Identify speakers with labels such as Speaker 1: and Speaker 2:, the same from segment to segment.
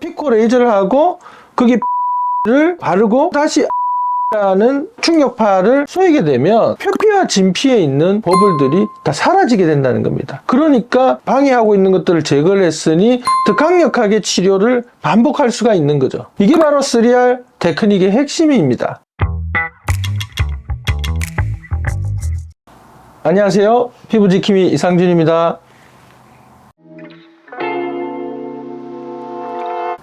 Speaker 1: 피코 레이저를 하고 거기 를 바르고 다시 라는 충격파를 쏘이게 되면 표피와 진피에 있는 버블들이 다 사라지게 된다는 겁니다. 그러니까 방해하고 있는 것들을 제거를 했으니 더 강력하게 치료를 반복할 수가 있는 거죠. 이게 바로 3R 테크닉의 핵심입니다. 안녕하세요. 피부지킴이 이상준입니다.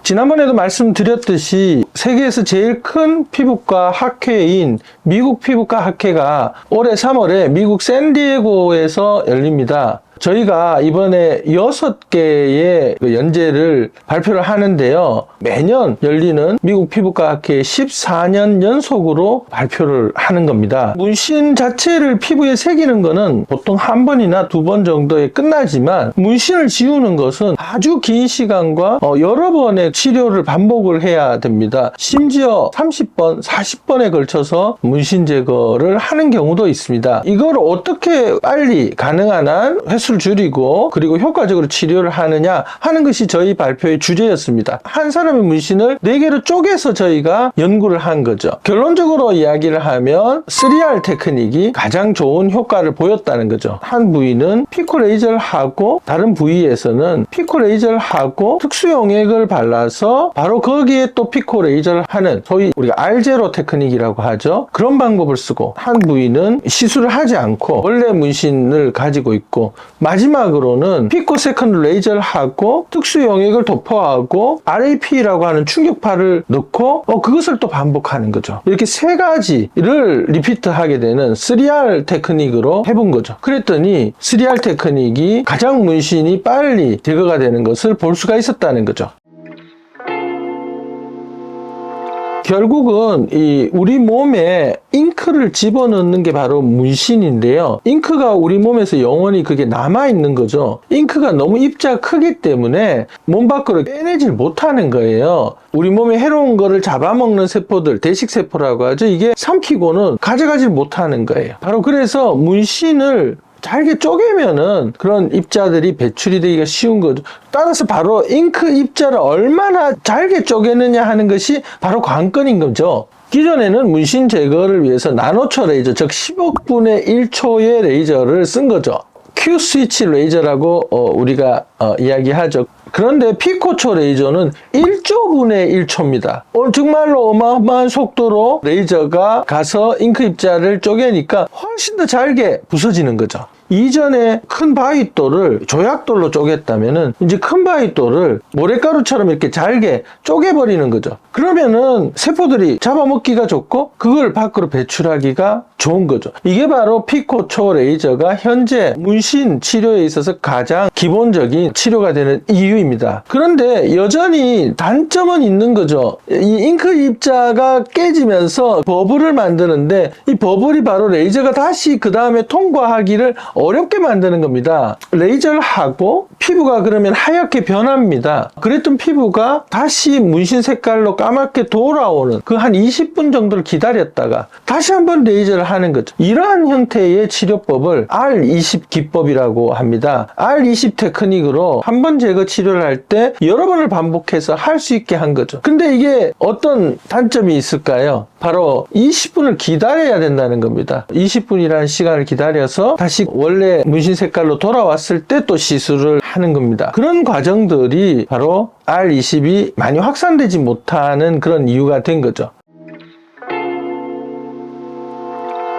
Speaker 1: 지난번에도 말씀드렸듯이 세계에서 제일 큰 피부과 학회인 미국 피부과 학회가 올해 3월에 미국 샌디에고에서 열립니다. 저희가 이번에 6개의 연재를 발표를 하는데요. 매년 열리는 미국 피부과 학회 14년 연속으로 발표를 하는 겁니다. 문신 자체를 피부에 새기는 거는 보통 한 번이나 두 번 정도에 끝나지만 문신을 지우는 것은 아주 긴 시간과 여러 번의 치료를 반복을 해야 됩니다. 심지어 30번, 40번에 걸쳐서 문신 제거를 하는 경우도 있습니다. 이걸 어떻게 빨리 가능한 한 횟수를 줄이고 그리고 효과적으로 치료를 하느냐 하는 것이 저희 발표의 주제였습니다. 한 사람의 문신을 4개로 쪼개서 저희가 연구를 한 거죠. 결론적으로 이야기를 하면 3R 테크닉이 가장 좋은 효과를 보였다는 거죠. 한 부위는 피코 레이저를 하고 다른 부위에서는 피코 레이저를 하고 특수 용액을 발라서 바로 거기에 또 피코 레이저를 하는 소위 우리가 R0 테크닉이라고 하죠. 그런 방법을 쓰고 한 부위는 시술을 하지 않고 원래 문신을 가지고 있고 마지막으로는 피코 세컨드 레이저를 하고 특수 용액을 도포하고 RAP라고 하는 충격파를 넣고 그것을 또 반복하는 거죠. 이렇게 세 가지를 리피트하게 되는 3R 테크닉으로 해본 거죠. 그랬더니 3R 테크닉이 가장 문신이 빨리 제거가 되는 것을 볼 수가 있었다는 거죠. 결국은 우리 몸에 잉크를 집어넣는 게 바로 문신인데요. 잉크가 우리 몸에서 영원히 그게 남아있는 거죠. 잉크가 너무 입자가 크기 때문에 몸 밖으로 빼내질 못하는 거예요. 우리 몸에 해로운 거를 잡아먹는 세포들, 대식세포라고 하죠. 이게 삼키고는 가져가질 못하는 거예요. 바로 그래서 문신을 잘게 쪼개면은 그런 입자들이 배출이 되기가 쉬운 거죠. 따라서 바로 잉크 입자를 얼마나 잘게 쪼개느냐 하는 것이 바로 관건인 거죠. 기존에는 문신 제거를 위해서 나노초 레이저, 즉 10억 분의 1초의 레이저를 쓴 거죠. Q 스위치 레이저라고 우리가 이야기하죠. 그런데 피코초 레이저는 1조분의 1초입니다. 정말로 어마어마한 속도로 레이저가 가서 잉크 입자를 쪼개니까 훨씬 더 잘게 부서지는 거죠. 이전에 큰 바위돌을 조약돌로 쪼갰다면은 이제 큰 바위돌을 모래가루처럼 이렇게 잘게 쪼개버리는 거죠. 그러면은 세포들이 잡아먹기가 좋고 그걸 밖으로 배출하기가 좋은 거죠. 이게 바로 피코초 레이저가 현재 문신 치료에 있어서 가장 기본적인 치료가 되는 이유입니다. 그런데 여전히 단점은 있는 거죠. 이 잉크 입자가 깨지면서 버블을 만드는데 이 버블이 바로 레이저가 다시 그 다음에 통과하기를 어렵게 만드는 겁니다. 레이저를 하고 피부가 그러면 하얗게 변합니다. 그랬던 피부가 다시 문신 색깔로 까맣게 돌아오는 그 한 20분 정도를 기다렸다가 다시 한번 레이저를 하는 거죠. 이러한 형태의 치료법을 R20 기법이라고 합니다. R20 테크닉으로 한 번 제거 치료를 할 때 여러 번을 반복해서 할 수 있게 한 거죠. 근데 이게 어떤 단점이 있을까요? 바로 20분을 기다려야 된다는 겁니다. 20분이라는 시간을 기다려서 다시 원래 문신 색깔로 돌아왔을 때 또 시술을 하는 겁니다. 그런 과정들이 바로 R20이 많이 확산되지 못하는 그런 이유가 된 거죠.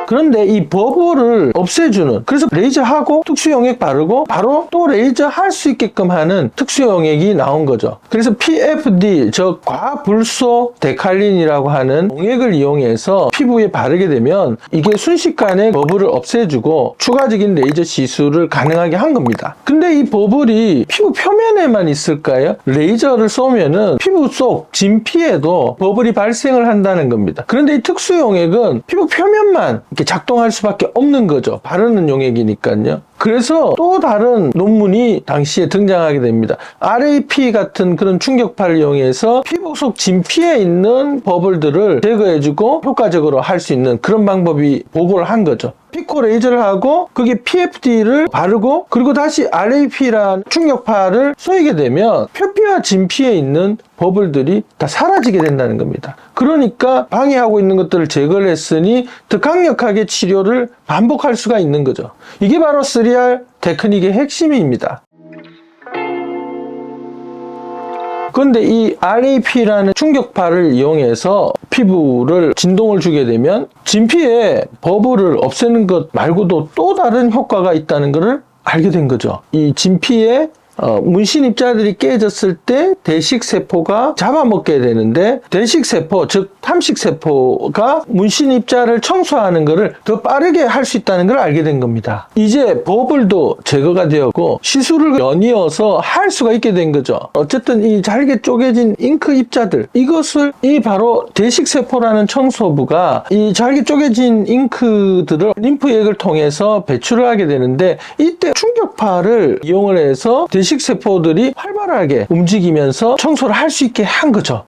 Speaker 1: 그런데 이 버블을 없애주는, 그래서 레이저하고 특수용액 바르고 바로 또 레이저 할 수 있게끔 하는 특수용액이 나온 거죠. 그래서 PFD, 즉 과불소 데칼린이라고 하는 용액을 이용해서 피부에 바르게 되면 이게 순식간에 버블을 없애주고 추가적인 레이저 시술을 가능하게 한 겁니다. 근데 이 버블이 피부 표면에만 있을까요? 레이저를 쏘면은 피부 속 진피에도 버블이 발생을 한다는 겁니다. 그런데 이 특수용액은 피부 표면만 이렇게 작동할 수밖에 없는 거죠. 바르는 용액이니까요. 그래서 또 다른 논문이 당시에 등장하게 됩니다. RAP 같은 그런 충격파를 이용해서 피부 속 진피에 있는 버블들을 제거해주고 효과적으로 할 수 있는 그런 방법이 보고를 한 거죠. 피코 레이저를 하고 그게 PFD를 바르고 그리고 다시 RAP라는 충격파를 쏘이게 되면 표피와 진피에 있는 버블들이 다 사라지게 된다는 겁니다. 그러니까 방해하고 있는 것들을 제거를 했으니 더 강력하게 치료를 반복할 수가 있는 거죠. 이게 바로 3R 테크닉의 핵심입니다. 그런데 이 RAP라는 충격파를 이용해서 피부를 진동을 주게 되면 진피에 버블을 없애는 것 말고도 또 다른 효과가 있다는 것을 알게 된 거죠. 이 진피에 문신 입자들이 깨졌을 때 대식세포가 잡아먹게 되는데 대식세포, 즉 탐식세포가 문신 입자를 청소하는 것을 더 빠르게 할 수 있다는 걸 알게 된 겁니다. 이제 버블도 제거가 되었고 시술을 연이어서 할 수가 있게 된 거죠. 어쨌든 이 잘게 쪼개진 잉크 입자들, 이것을 이 바로 대식세포라는 청소부가 이 잘게 쪼개진 잉크들을 림프액을 통해서 배출을 하게 되는데 이때 충격파를 이용을 해서 대식세포들이 활발하게 움직이면서 청소를 할 수 있게 한 거죠.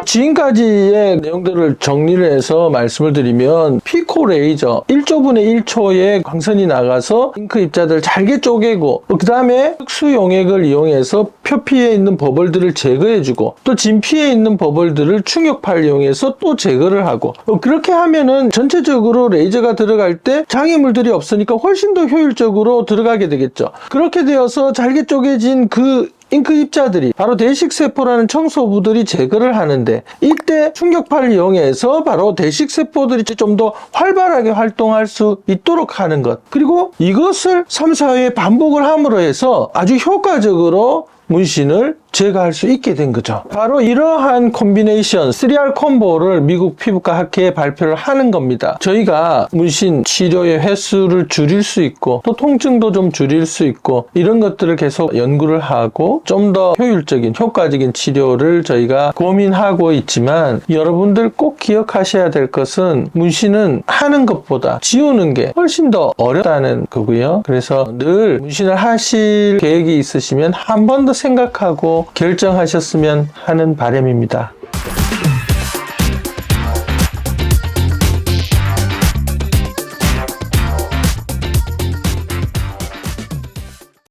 Speaker 1: 지금까지의 내용들을 정리를 해서 말씀을 드리면 피코 레이저 1조분의 1초의 광선이 나가서 잉크 입자들을 잘게 쪼개고 그 다음에 특수 용액을 이용해서 표피에 있는 버블들을 제거해주고 또 진피에 있는 버블들을 충격파를 이용해서 또 제거를 하고 그렇게 하면은 전체적으로 레이저가 들어갈 때 장애물들이 없으니까 훨씬 더 효율적으로 들어가게 되겠죠. 그렇게 되어서 잘게 쪼개진 그 잉크 입자들이 바로 대식세포라는 청소부들이 제거를 하는데 이때 충격파를 이용해서 바로 대식세포들이 좀 더 활발하게 활동할 수 있도록 하는 것, 그리고 이것을 3, 4회 반복을 함으로 해서 아주 효과적으로 문신을 제거할 수 있게 된 거죠. 바로 이러한 콤비네이션 3R 콤보를 미국 피부과 학회에 발표를 하는 겁니다. 저희가 문신 치료의 횟수를 줄일 수 있고 또 통증도 좀 줄일 수 있고 이런 것들을 계속 연구를 하고 좀 더 효율적인 효과적인 치료를 저희가 고민하고 있지만 여러분들 꼭 기억하셔야 될 것은 문신은 하는 것보다 지우는 게 훨씬 더 어렵다는 거고요. 그래서 늘 문신을 하실 계획이 있으시면 한 번 더 생각하고 결정하셨으면 하는 바람입니다.